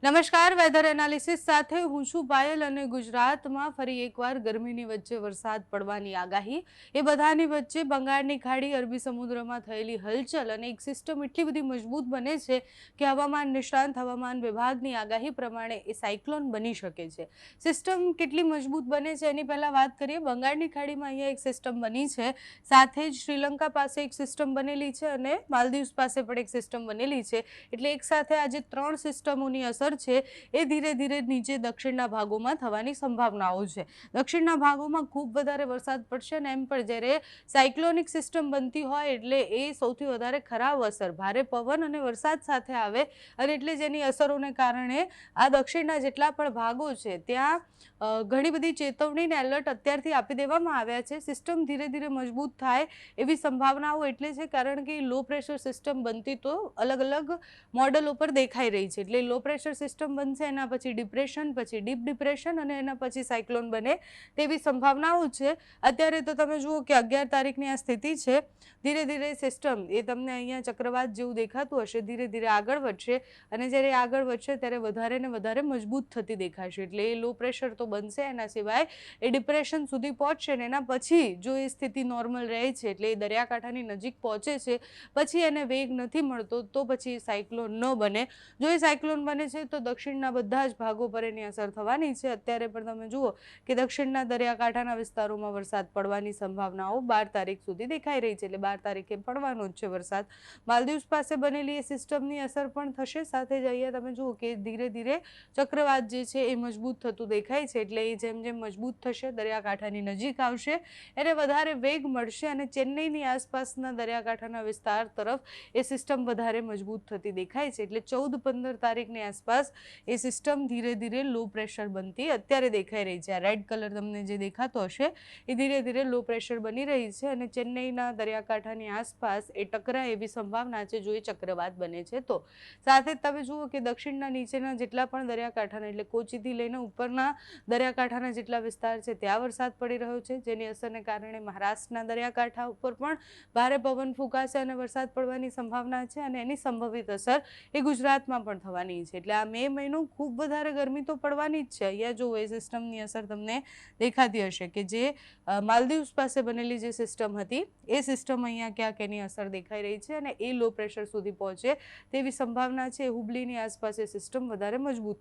નમસ્કાર, weather analysis સાથે હું છું પાયલ અને ગુજરાતમાં ફરી એકવાર ગરમીની વચ્ચે વરસાદ પડવાની આગાહી. એ બધાની વચ્ચે બંગાળની ખાડી, અરબી સમુદ્રમાં થયેલી હલચલ અને એક સિસ્ટમ એટલી બધી મજબૂત બને છે કે હવામાન નિષ્ણાંત હવામાન વિભાગની આગાહી પ્રમાણે એ સાયક્લોન બની શકે છે. સિસ્ટમ કેટલી મજબૂત બને છે એની પહેલાં વાત કરીએ. બંગાળની ખાડીમાં અહીંયા એક સિસ્ટમ બની છે, સાથે જ શ્રીલંકા પાસે એક સિસ્ટમ બનેલી છે અને માલદીવ્સ પાસે પણ એક સિસ્ટમ બનેલી છે. એટલે એક સાથે આજે 3 સિસ્ટમોની અસર છે એ ધીરે ધીરે નીચે દક્ષિણના ભાગોમાં થવાની સંભાવનાઓ છે. દક્ષિણના ભાગોમાં ખૂબ વધારે વરસાદ પડશે અને એમ પણ જ્યારે સાયક્લોનિક સિસ્ટમ બનતી હોય એટલે એ સૌથી વધારે ખરાબ અસર ભારે પવન અને વરસાદ સાથે આવે અને એટલે જેની અસરોને કારણે આ દક્ષિણના જેટલા પણ ભાગો છે ત્યાં ઘણી બધી ચેતવણી ને એલર્ટ અત્યારથી આપી દેવામાં આવ્યા છે. સિસ્ટમ ધીરે ધીરે મજબૂત થાય એવી સંભાવનાઓ એટલે છે કારણ કે લો પ્રેશર સિસ્ટમ બનતી તો અલગ અલગ મોડલ ઉપર દેખાઈ રહી છે. એટલે લો પ્રેશર સિસ્ટમ બનશે, એના પછી ડિપ્રેશન, પછી ડીપ ડિપ્રેશન અને એના પછી સાયક્લોન બને તેવી સંભાવનાઓ છે. અત્યારે તો તમે જુઓ કે 11 તારીખની આ સ્થિતિ છે. ધીરે ધીરે સિસ્ટમ એ તમને અહીંયા ચક્રવાત જેવું દેખાતું હશે, ધીરે ધીરે આગળ વધશે અને જ્યારે આગળ વધશે ત્યારે વધારે ને વધારે મજબૂત થતી દેખાશે. એટલે એ લો પ્રેશર તો બનશે, એના સિવાય એ ડિપ્રેશન સુધી પહોંચશે ને એના પછી જો એ સ્થિતિ નોર્મલ રહે છે એટલે એ દરિયાકાંઠાની નજીક પહોંચે છે પછી એને વેગ નથી મળતો તો પછી એ સાયક્લોન ન બને. જો એ સાયક્લોન બને છે તો દક્ષિણના બધા જ ભાગો પર એની અસર થવાની છે. અત્યારે પણ તમે જુઓ કે દક્ષિણના દરિયાકાંઠાના વિસ્તારોમાં વરસાદ પડવાની સંભાવનાઓ 12 તારીખ સુધી દેખાઈ રહી છે. એટલે 12 તારીખે પડવાનો જ છે વરસાદ. માલદીવ્સ પાસે બનેલી એ સિસ્ટમની અસર પણ થશે. સાથે જ અહીંયા તમે જુઓ કે ધીરે ધીરે ચક્રવાત જે છે એ મજબૂત થતું દેખાય છે. એટલે એ જેમ જેમ મજબૂત થશે, દરિયાકાંઠાની નજીક આવશે, એને વધારે વેગ મળશે અને ચેન્નઈની આસપાસના દરિયાકાંઠાના વિસ્તાર તરફ એ સિસ્ટમ વધારે મજબૂત થતી દેખાય છે. એટલે 14-15 તારીખની આસપાસ એ સિસ્ટમ ધીરે ધીરે લો પ્રેશર બનતી અત્યારે દેખાઈ રહી છે. આ રેડ કલર તમને જે દેખાતો હશે એ ધીરે ધીરે લો પ્રેશર બની રહી છે અને ચેન્નઈના દરિયાકાંઠાની આસપાસ એ ટકરાય એવી સંભાવના છે જો એ ચક્રવાત બને છે તો. સાથે તમે જુઓ કે દક્ષિણના નીચેના જેટલા પણ દરિયાકાંઠાના એટલે કોચીથી લઈને ઉપરના દરિયાકાંઠાના જેટલા વિસ્તાર છે ત્યાં વરસાદ પડી રહ્યો છે, જેની અસરને કારણે મહારાષ્ટ્રના દરિયાકાંઠા ઉપર પણ ભારે પવન ફૂંકાશે અને વરસાદ પડવાની સંભાવના છે અને એની સંભવિત અસર એ ગુજરાતમાં પણ થવાની છે. એટલે આ મે મહિનો ખૂબ વધારે ગરમી તો પડવાની જ છે. અહીંયા જો એ સિસ્ટમની અસર તમને દેખાતી હશે કે જે માલદીવ્સ પાસે બનેલી જે સિસ્ટમ હતી એ સિસ્ટમ અહીંયા ક્યાંક એની અસર દેખાઈ રહી છે અને એ લો પ્રેશર સુધી પહોંચે તેવી સંભાવના છે. હુબલીની આસપાસ એ સિસ્ટમ વધારે મજબૂત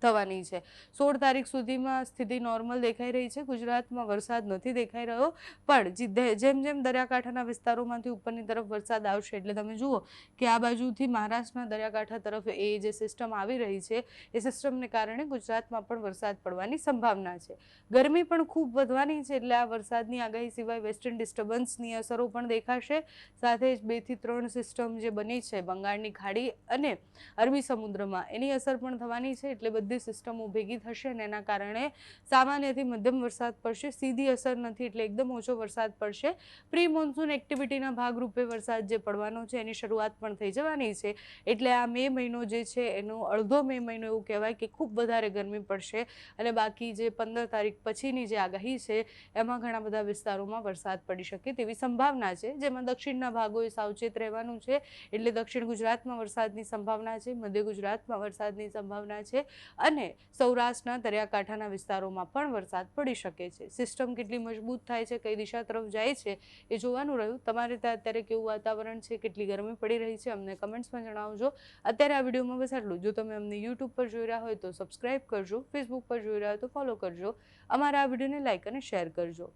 થવાની છે. 16 તારીખ સુધીમાં સ્થિતિ નોર્મલ દેખાઈ રહી છે. ગુજરાતમાં વરસાદ નથી દેખાઈ રહ્યો, પણ જેમ જેમ દરિયાકાંઠાના વિસ્તારોમાંથી ઉપરની તરફ વરસાદ આવશે એટલે તમે જુઓ કે આ બાજુથી મહારાષ્ટ્રના દરિયાકાંઠા તરફ એ જે સિસ્ટમ આવી રહી છે એ સિસ્ટમને કારણે ગુજરાતમાં પણ વરસાદ પડવાની સંભાવના છે. ગરમી પણ ખૂબ વધવાની છે. એટલે આ વરસાદની આગાહી સિવાય વેસ્ટર્ન ડિસ્ટર્બન્સની અસરો પણ દેખાશે. સાથે જ 2 થી 3 સિસ્ટમ જે બની છે બંગાળની ખાડી અને અરબી સમુદ્રમાં એની અસર પણ થવાની છે. એટલે બધી સિસ્ટમો ભેગી થશે અને એના કારણે સામાન્યથી મધ્યમ વરસાદ પડશે. સીધી અસર નથી એટલે એકદમ ઓછો વરસાદ પડશે. પ્રી મોન્સૂન એક્ટિવિટીના ભાગરૂપે વરસાદ જે પડવાનો છે એની શરૂઆત પણ થઈ જવાની છે. એટલે આ મે મહિનો જે છે એનો અડધો મે મહિનો એવું કહેવાય કે ખૂબ વધારે ગરમી પડશે અને બાકી જે 15 તારીખ પછીની જે આગાહી છે એમાં ઘણા બધા વિસ્તારોમાં વરસાદ પડી શકે તેવી સંભાવના છે, જેમાં દક્ષિણના ભાગોએ સાવચેત રહેવાનું છે. એટલે દક્ષિણ ગુજરાતમાં વરસાદની સંભાવના છે, મધ્ય ગુજરાતમાં વરસાદની સંભાવના છે અને સૌરાષ્ટ્રના દરિયાકાંઠાના વિસ્તારોમાં પણ વરસાદ પડી શકે છે. સિસ્ટમ કેટલી મજબૂત થાય છે, કઈ દિશા તરફ જાય છે એ જોવાનું રહ્યું. તમારે ત્યાં અત્યારે કેવું વાતાવરણ છે, કેટલી ગરમી પડી રહી છે, અમને કમેન્ટ્સમાં જણાવજો. અત્યારે આ વિડીયોમાં બસ આટલું. જો તમે અમને યુટ્યુબ પર જોઈ રહ્યા હોય તો સબસ્ક્રાઇબ કરજો, ફેસબુક પર જોઈ રહ્યા હોય તો ફોલો કરજો, અમારા આ વિડીયોને લાઇક અને શેર કરજો.